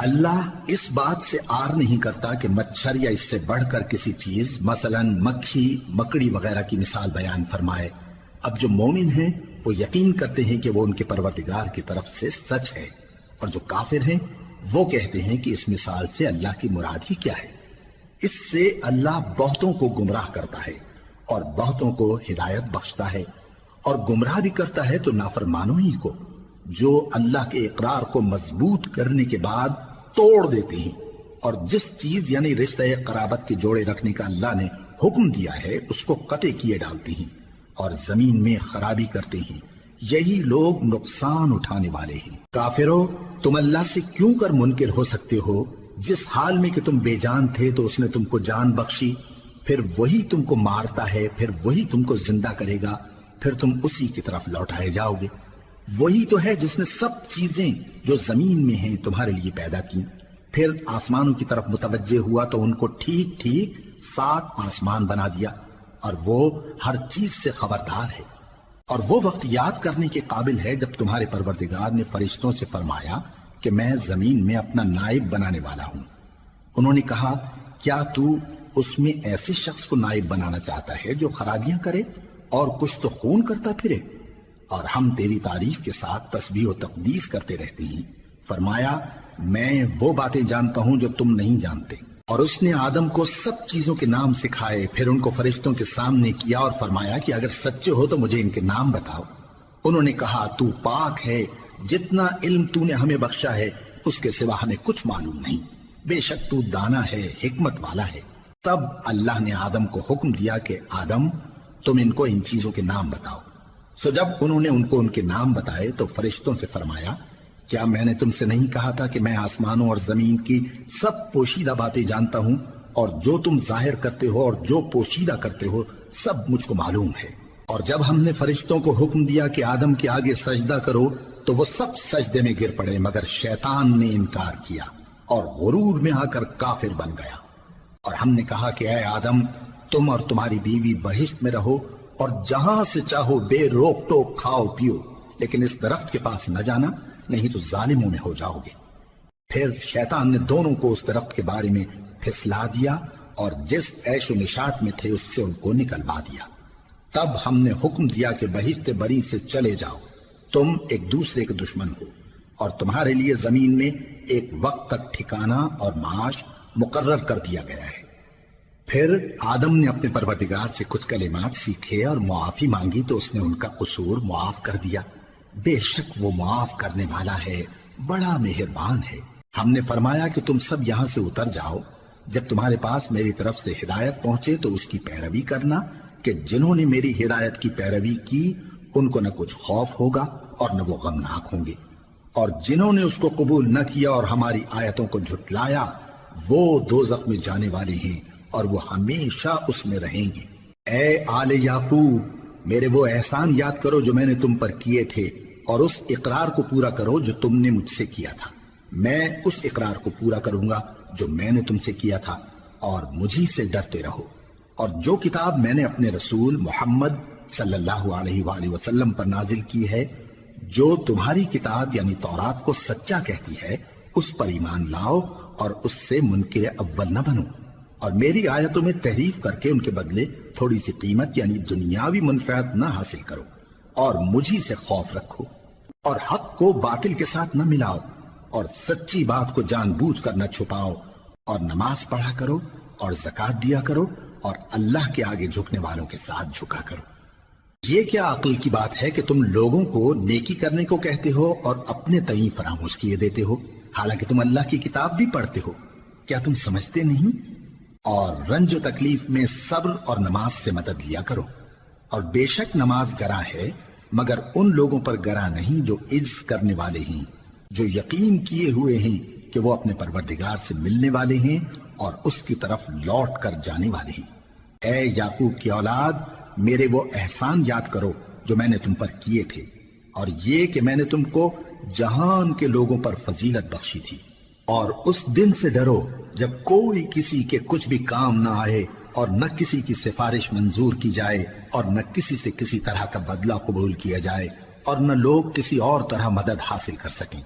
اللہ اس بات سے آر نہیں کرتا کہ مچھر یا اس سے بڑھ کر کسی چیز مثلا مکھی مکڑی وغیرہ کی مثال بیان فرمائے۔ اب جو مومن ہیں وہ یقین کرتے ہیں کہ وہ ان کے پروردگار کی طرف سے سچ ہے، اور جو کافر ہیں وہ کہتے ہیں کہ اس مثال سے اللہ کی مراد ہی کیا ہے۔ اس سے اللہ بہتوں کو گمراہ کرتا ہے اور بہتوں کو ہدایت بخشتا ہے، اور گمراہ بھی کرتا ہے تو نافرمانوں ہی کو، جو اللہ کے اقرار کو مضبوط کرنے کے بعد توڑ دیتے ہیں، اور جس چیز یعنی رشتہ قرابت کے جوڑے رکھنے کا اللہ نے حکم دیا ہے اس کو قطع کیے ڈالتے ہیں اور زمین میں خرابی کرتے ہیں۔ یہی لوگ نقصان اٹھانے والے ہیں۔ کافرو، تم اللہ سے کیوں کر منکر ہو سکتے ہو؟ جس حال میں کہ تم بے جان تھے تو اس نے تم کو جان بخشی، پھر وہی تم کو مارتا ہے، پھر وہی تم کو زندہ کرے گا، پھر تم اسی کی طرف لوٹائے جاؤ گے۔ وہی تو ہے جس نے سب چیزیں جو زمین میں ہیں تمہارے لیے پیدا کی، پھر آسمانوں کی طرف متوجہ ہوا تو ان کو ٹھیک ٹھیک 7 آسمان بنا دیا، اور وہ ہر چیز سے خبردار ہے۔ اور وہ وقت یاد کرنے کے قابل ہے جب تمہارے پروردگار نے فرشتوں سے فرمایا کہ میں زمین میں اپنا نائب بنانے والا ہوں۔ انہوں نے کہا، کیا تو اس میں ایسے شخص کو نائب بنانا چاہتا ہے جو خرابیاں کرے اور کچھ تو خون کرتا پھرے؟ اور ہم تیری تعریف کے ساتھ تسبیح و تقدیس کرتے رہتے ہیں۔ فرمایا، میں وہ باتیں جانتا ہوں جو تم نہیں جانتے۔ اور اس نے آدم کو سب چیزوں کے نام سکھائے، پھر ان کو فرشتوں کے سامنے کیا اور فرمایا کہ اگر سچے ہو تو مجھے ان کے نام بتاؤ۔ انہوں نے کہا، تو پاک ہے، جتنا علم تو نے ہمیں بخشا ہے اس کے سوا ہمیں کچھ معلوم نہیں، بے شک تو دانا ہے، حکمت والا ہے۔ تب اللہ نے آدم کو حکم دیا کہ آدم، تم ان کو ان چیزوں کے نام بتاؤ۔ سو جب انہوں نے ان کو ان کے نام بتائے تو فرشتوں سے فرمایا، کیا میں نے تم سے نہیں کہا تھا کہ میں آسمانوں اور زمین کی سب پوشیدہ باتیں جانتا ہوں، اور جو تم ظاہر کرتے ہو اور جو پوشیدہ کرتے ہو سب مجھ کو معلوم ہے۔ اور جب ہم نے فرشتوں کو حکم دیا کہ آدم کے آگے سجدہ کرو تو وہ سب سجدے میں گر پڑے مگر شیطان نے انکار کیا اور غرور میں آ کر کافر بن گیا۔ اور ہم نے کہا کہ اے آدم، تم اور تمہاری بیوی بہشت میں رہو اور جہاں سے چاہو بے روک ٹوک کھاؤ پیو، لیکن اس درخت کے پاس نہ جانا، نہیں تو ظالموں میں ہو جاؤ گے۔ پھر شیطان نے دونوں کو اس درخت کے بارے میں پھسلا دیا اور جس عیش و نشاط میں تھے اس سے ان کو نکلوا دیا۔ تب ہم نے حکم دیا کہ بہشت بری سے چلے جاؤ، تم ایک دوسرے کے دشمن ہو، اور تمہارے لیے زمین میں ایک وقت تک ٹھکانہ اور معاش مقرر کر دیا گیا ہے۔ پھر آدم نے اپنے پروردگار سے کچھ کلمات سیکھے اور معافی مانگی تو اس نے ان کا قصور معاف کر دیا۔ بے شک وہ معاف کرنے والا ہے، بڑا مہربان ہے۔ ہم نے فرمایا کہ تم سب یہاں سے اتر جاؤ، جب تمہارے پاس میری طرف سے ہدایت پہنچے تو اس کی پیروی کرنا، کہ جنہوں نے میری ہدایت کی پیروی کی ان کو نہ کچھ خوف ہوگا اور نہ وہ غمناک ہوں گے، اور جنہوں نے اس کو قبول نہ کیا اور ہماری آیتوں کو جھٹلایا وہ دوزخ میں جانے والے ہیں اور وہ ہمیشہ اس میں رہیں گے۔ اے آل یعقوب، میرے وہ احسان یاد کرو جو میں نے تم پر کیے تھے، اور اس اقرار کو پورا کرو جو تم نے مجھ سے کیا تھا۔ میں اس اقرار کو پورا کروں گا جو میں نے تم سے کیا تھا، اور مجھی سے ڈرتے رہو۔ اور جو کتاب میں نے اپنے رسول محمد صلی اللہ علیہ وآلہ وسلم پر نازل کی ہے، جو تمہاری کتاب یعنی تورات کو سچا کہتی ہے، اس پر ایمان لاؤ اور اس سے منکر اول نہ بنو، اور میری آیتوں میں تحریف کر کے ان کے بدلے تھوڑی سی قیمت یعنی دنیاوی منفعت نہ حاصل کرو، اور مجھی سے خوف رکھو، اور حق کو باطل کے ساتھ نہ ملاؤ، اور سچی بات کو جان بوجھ کر نہ چھپاؤ، اور نماز پڑھا کرو اور زکوٰۃ دیا کرو، اور اللہ کے آگے جھکنے والوں کے ساتھ جھکا کرو۔ یہ کیا عقل کی بات ہے کہ تم لوگوں کو نیکی کرنے کو کہتے ہو اور اپنے تئیں فراموش کیے دیتے ہو، حالانکہ تم اللہ کی کتاب بھی پڑھتے ہو؟ کیا تم سمجھتے نہیں؟ اور رنج و تکلیف میں صبر اور نماز سے مدد لیا کرو، اور بے شک نماز گراں ہے مگر ان لوگوں پر گراں نہیں جو عجز کرنے والے ہیں، جو یقین کیے ہوئے ہیں کہ وہ اپنے پروردگار سے ملنے والے ہیں اور اس کی طرف لوٹ کر جانے والے ہیں۔ اے یعقوب کی اولاد، میرے وہ احسان یاد کرو جو میں نے تم پر کیے تھے، اور یہ کہ میں نے تم کو جہان کے لوگوں پر فضیلت بخشی تھی۔ اور اس دن سے ڈرو جب کوئی کسی کے کچھ بھی کام نہ آئے، اور نہ کسی کی سفارش منظور کی جائے، اور نہ کسی سے کسی طرح کا بدلہ قبول کیا جائے، اور نہ لوگ کسی اور طرح مدد حاصل کر سکیں۔